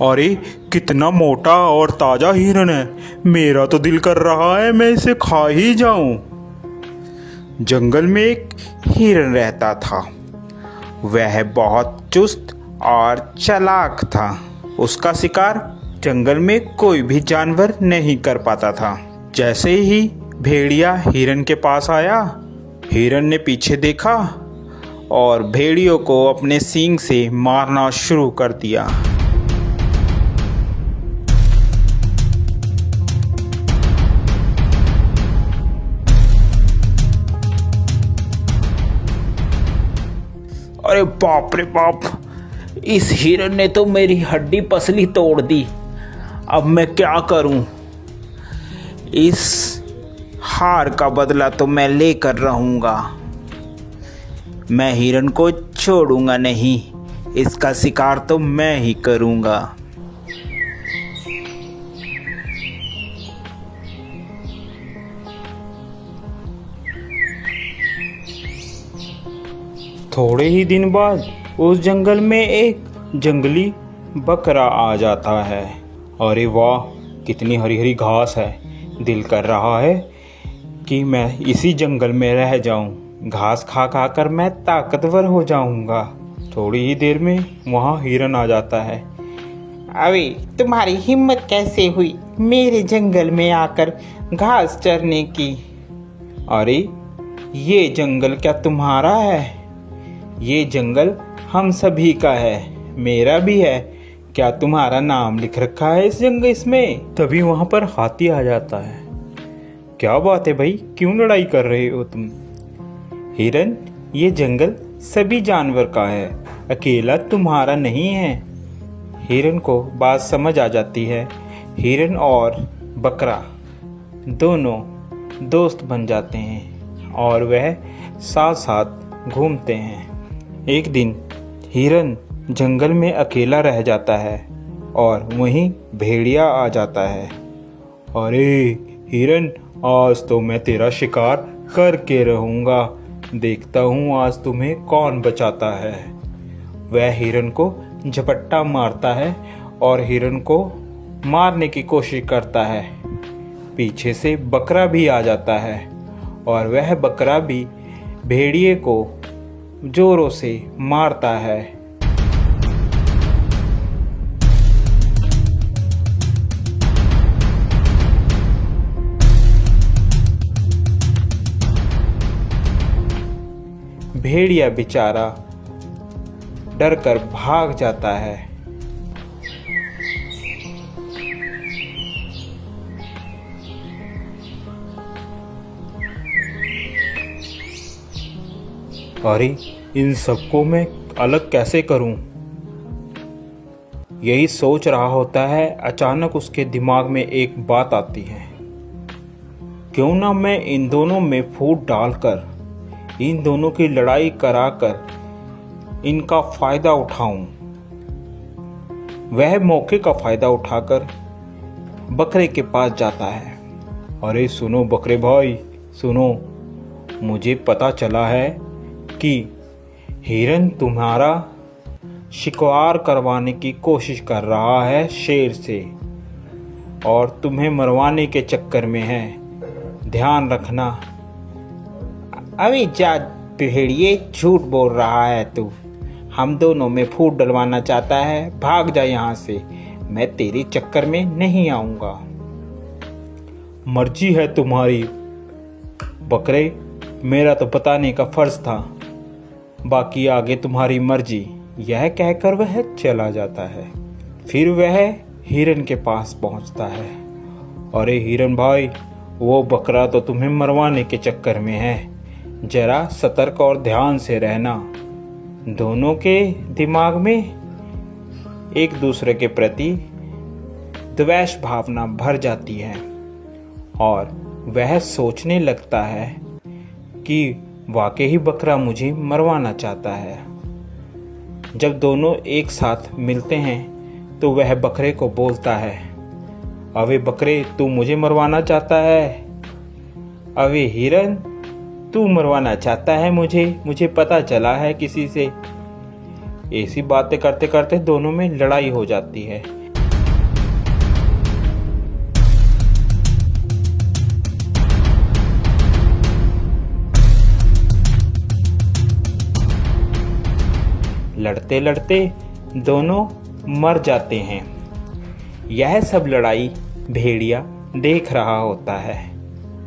अरे कितना मोटा और ताजा हिरन है। मेरा तो दिल कर रहा है मैं इसे खा ही जाऊं। जंगल में एक हिरन रहता था। वह बहुत चुस्त और चालाक था। उसका शिकार जंगल में कोई भी जानवर नहीं कर पाता था। जैसे ही भेड़िया हिरन के पास आया, हिरन ने पीछे देखा और भेड़ियों को अपने सींग से मारना शुरू कर दिया। अरे बाप रे बाप, इस हिरन ने तो मेरी हड्डी पसली तोड़ दी। अब मैं क्या करूं? इस हार का बदला तो मैं लेकर रहूंगा। मैं हिरन को छोड़ूंगा नहीं, इसका शिकार तो मैं ही करूंगा। थोड़े ही दिन बाद उस जंगल में एक जंगली बकरा आ जाता है। अरे वाह, कितनी हरी हरी घास है। दिल कर रहा है कि मैं इसी जंगल में रह जाऊं। घास खा खा कर मैं ताकतवर हो जाऊंगा। थोड़ी ही देर में वहाँ हिरन आ जाता है। अरे तुम्हारी हिम्मत कैसे हुई मेरे जंगल में आकर घास चरने की? अरे ये जंगल क्या तुम्हारा है? ये जंगल हम सभी का है, मेरा भी है। क्या तुम्हारा नाम लिख रखा है इस जंगल इसमें? तभी वहां पर हाथी आ जाता है। क्या बात है भाई, क्यों लड़ाई कर रहे हो तुम? हिरन, ये जंगल सभी जानवर का है, अकेला तुम्हारा नहीं है। हिरन को बात समझ आ जाती है। हिरन और बकरा दोनों दोस्त बन जाते हैं और वह साथ साथ घूमते हैं। एक दिन हिरन जंगल में अकेला रह जाता है और वहीं भेड़िया आ जाता है। अरे हिरन, आज तो मैं तेरा शिकार करके रहूंगा। देखता हूँ आज तुम्हें कौन बचाता है। वह हिरन को झपट्टा मारता है और हिरन को मारने की कोशिश करता है। पीछे से बकरा भी आ जाता है और वह बकरा भी भेड़िए को जोरों से मारता है। भेड़िया बेचारा डरकर भाग जाता है। अरे इन सबको मैं अलग कैसे करूं? यही सोच रहा होता है, अचानक उसके दिमाग में एक बात आती है। क्यों ना मैं इन दोनों में फूट डालकर इन दोनों की लड़ाई कराकर इनका फायदा उठाऊं। वह मौके का फायदा उठाकर बकरे के पास जाता है। अरे सुनो बकरे भाई, सुनो, मुझे पता चला है कि हिरन तुम्हारा शिकार करवाने की कोशिश कर रहा है शेर से और तुम्हें मरवाने के चक्कर में है। ध्यान रखना। अभी जा भेड़िए, झूठ बोल रहा है तू। हम दोनों में फूट डलवाना चाहता है, भाग जा यहाँ से। मैं तेरे चक्कर में नहीं आऊंगा। मर्जी है तुम्हारी बकरे, मेरा तो बताने का फर्ज था, बाकी आगे तुम्हारी मर्जी। यह कहकर वह चला जाता है। फिर वह हिरन के पास पहुंचता है। अरे हिरन भाई, वो बकरा तो तुम्हें मरवाने के चक्कर में है। जरा सतर्क और ध्यान से रहना। दोनों के दिमाग में एक दूसरे के प्रति द्वेष भावना भर जाती है और वह सोचने लगता है कि वाकई ही बकरा मुझे मरवाना चाहता है। जब दोनों एक साथ मिलते हैं तो वह बकरे को बोलता है, अबे बकरे, तू मुझे मरवाना चाहता है? अबे हिरन, तू मरवाना चाहता है मुझे पता चला है किसी से। ऐसी बातें करते करते दोनों में लड़ाई हो जाती है। लड़ते लड़ते दोनों मर जाते हैं। यह सब लड़ाई भेड़िया देख रहा होता है।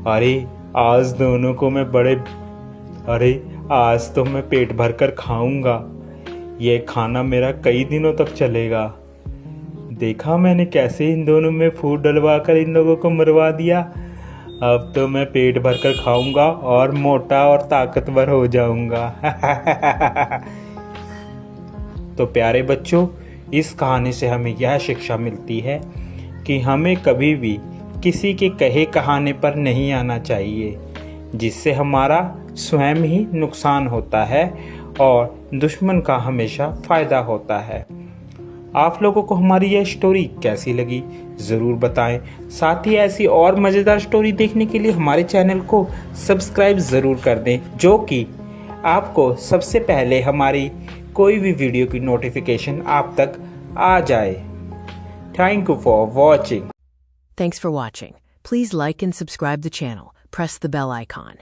अरे आज दोनों को मैं आज तो मैं पेट भर कर खाऊंगा। ये खाना मेरा कई दिनों तक चलेगा। देखा मैंने कैसे इन दोनों में फूट डलवा कर इन लोगों को मरवा दिया। अब तो मैं पेट भर कर खाऊंगा और मोटा और ताकतवर हो जाऊंगा। तो प्यारे बच्चों, इस कहानी से हमें यह शिक्षा मिलती है कि हमें कभी भी किसी के कहे कहाने पर नहीं आना चाहिए, जिससे हमारा स्वयं ही नुकसान होता है और दुश्मन का हमेशा फ़ायदा होता है। आप लोगों को हमारी यह स्टोरी कैसी लगी ज़रूर बताएं। साथ ही ऐसी और मज़ेदार स्टोरी देखने के लिए हमारे चैनल को सब्सक्राइब ज़रूर कर दें, जो कि आपको सबसे पहले हमारी कोई भी वीडियो की नोटिफिकेशन आप तक आ जाए। Thank you for watching. Thanks for watching. Please like and subscribe the channel. Press the bell icon.